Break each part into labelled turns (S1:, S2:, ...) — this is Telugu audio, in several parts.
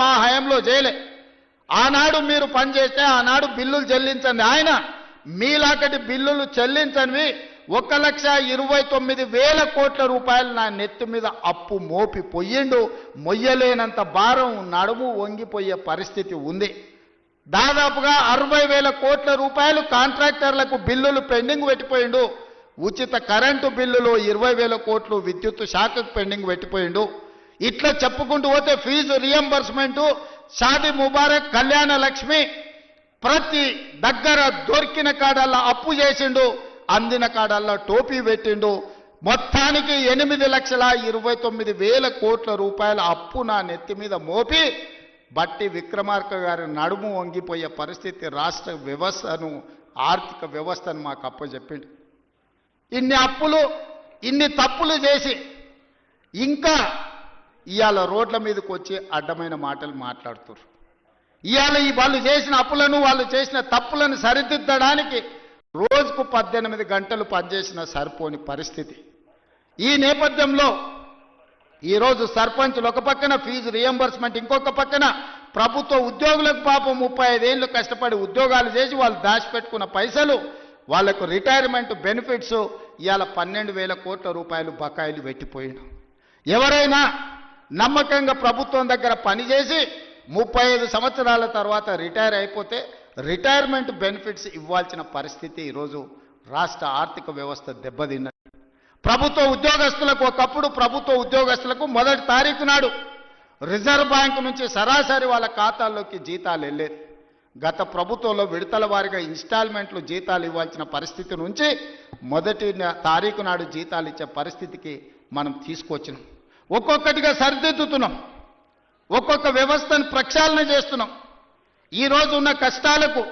S1: మా హయాంలో చేయలే. ఆనాడు మీరు పనిచేస్తే ఆనాడు బిల్లులు చెల్లించండి. ఆయన మీలాకటి బిల్లులు చెల్లించనివి 1,29,000 కోట్ల రూపాయలు నా నెత్తి మీద అప్పు మోపి పొయ్యిండు. మొయ్యలేనంత భారం, నడుము వంగిపోయే పరిస్థితి ఉంది. దాదాపుగా 60,000 కోట్ల రూపాయలు కాంట్రాక్టర్లకు బిల్లులు పెండింగ్ పెట్టిపోయిండు. ఉచిత కరెంటు బిల్లులు 20,000 కోట్లు విద్యుత్ శాఖకు పెండింగ్ పెట్టిపోయిండు. ఇట్లా చెప్పుకుంటూ పోతే ఫీజు రియంబర్స్మెంటు, షాదీ ముబారక్, కళ్యాణ లక్ష్మి ప్రతి దగ్గర దొరికిన కాడల్లా అప్పు చేసిండు, అందిన కాడల్లా టోపీ పెట్టిండు. మొత్తానికి 8,29,000 కోట్ల రూపాయల అప్పు నా నెత్తి మీద మోపి బట్టి విక్రమార్క గారి నడుము వంగిపోయే పరిస్థితి రాష్ట్ర వ్యవస్థను, ఆర్థిక వ్యవస్థను మాకు అప్పచెప్పిండు. ఇన్ని అప్పులు, ఇన్ని తప్పులు చేసి ఇంకా ఇవాళ రోడ్ల మీదకి వచ్చి అడ్డమైన మాటలు మాట్లాడుతున్నారు. ఇవాళ వాళ్ళు చేసిన అప్పులను, వాళ్ళు చేసిన తప్పులను సరిదిద్దడానికి రోజుకు 18 గంటలు పనిచేసిన సరిపోని పరిస్థితి. ఈ నేపథ్యంలో ఈరోజు సర్పంచులు ఒక పక్కన ఫీజు రియంబర్స్మెంట్, ఇంకొక పక్కన ప్రభుత్వ ఉద్యోగులకు పాపం 35 ఏళ్ళు కష్టపడి ఉద్యోగాలు చేసి వాళ్ళు దాచిపెట్టుకున్న పైసలు, వాళ్లకు రిటైర్మెంట్ బెనిఫిట్స్ ఇవాళ 12,000 కోట్ల రూపాయలు బకాయిలు పెట్టిపోయాడు. ఎవరైనా నమ్మకంగా ప్రభుత్వం దగ్గర పనిచేసి 35 సంవత్సరాల తర్వాత రిటైర్ అయిపోతే రిటైర్మెంట్ బెనిఫిట్స్ ఇవ్వాల్సిన పరిస్థితి ఈరోజు రాష్ట్ర ఆర్థిక వ్యవస్థ దెబ్బతిన్నది. ప్రభుత్వ ఉద్యోగస్తులకు, ఒకప్పుడు ప్రభుత్వ ఉద్యోగస్తులకు 1వ తారీఖు నాడు రిజర్వ్ బ్యాంకు నుంచి సరాసరి వాళ్ళ ఖాతాల్లోకి జీతాలు వెళ్ళేది. గత ప్రభుత్వంలో విడతల వారీగా ఇన్స్టాల్మెంట్లు జీతాలు ఇవ్వాల్సిన పరిస్థితి నుంచి 1వ తారీఖు నాడు జీతాలు ఇచ్చే పరిస్థితికి మనం తీసుకొచ్చినాం. ఒక్కొక్కటిగా సరిదిద్దుతున్నాం, ఒక్కొక్క వ్యవస్థను ప్రక్షాళన చేస్తున్నాం. ఈరోజు ఉన్న కష్టాలకు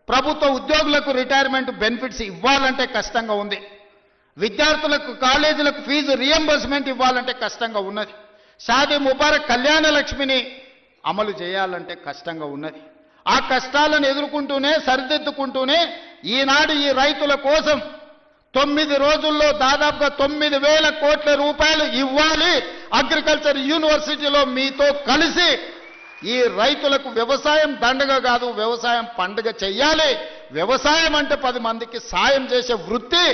S1: ప్రభుత్వ ఉద్యోగులకు రిటైర్మెంట్ బెనిఫిట్స్ ఇవ్వాలంటే కష్టంగా ఉంది. విద్యార్థులకు, కాలేజీలకు ఫీజు రియంబర్స్మెంట్ ఇవ్వాలంటే కష్టంగా ఉన్నది. షాదీ ముబారక్, కళ్యాణ లక్ష్మిని అమలు చేయాలంటే కష్టంగా ఉన్నది. ఆ కష్టాలను ఎదుర్కొంటూనే, సరిదిద్దుకుంటూనే ఈనాడు ఈ రైతుల కోసం 9 రోజుల్లో దాదాపుగా 9,000 కోట్ల రూపాయలు ఇవ్వాలి. అగ్రికల్చర్ యూనివర్సిటీలో మీతో కలిసి ఈ రైతులకు వ్యవసాయం దండగ కాదు, వ్యవసాయం పండుగ చెయ్యాలి. వ్యవసాయం అంటే 10 మందికి సాయం చేసే వృత్తి.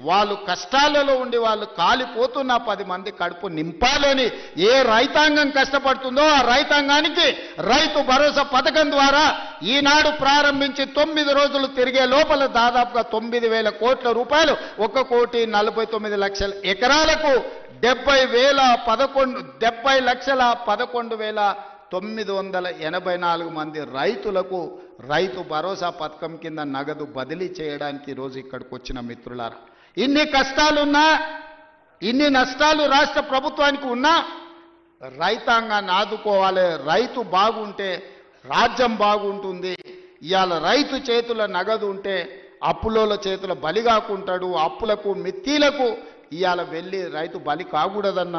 S1: వాళ్ళు కష్టాలలో ఉండి వాళ్ళు కాలిపోతున్న 10 మంది కడుపు నింపాలని ఏ రైతాంగం కష్టపడుతుందో ఆ రైతాంగానికి రైతు భరోసా పథకం ద్వారా ఈనాడు ప్రారంభించి 9 రోజులు తిరిగే లోపల దాదాపుగా 9,000 కోట్ల రూపాయలు, 1,49,00,000 ఎకరాలకు 70,11,984 మంది రైతులకు రైతు భరోసా పథకం కింద నగదు బదిలీ చేయడానికి ఈరోజు ఇక్కడికి వచ్చిన మిత్రులారా, ఇన్ని కష్టాలున్నా, ఇన్ని నష్టాలు రాష్ట్ర ప్రభుత్వానికి ఉన్నా రైతాంగాన్ని ఆదుకోవాలి. రైతు బాగుంటే రాజ్యం బాగుంటుంది. ఇవాళ రైతు చేతుల నగదు ఉంటే అప్పులోల చేతుల బలి కాకుంటాడు. అప్పులకు, మిత్తిలకు ఇవాళ వెళ్ళి రైతు బలి కాకూడదన్న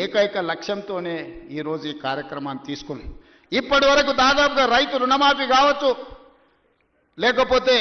S1: ఏకైక లక్ష్యంతోనే ఈరోజు ఈ కార్యక్రమాన్ని తీసుకున్నాం. ఇప్పటి వరకు దాదాపుగా రైతు రుణమాఫీ కావచ్చు, లేకపోతే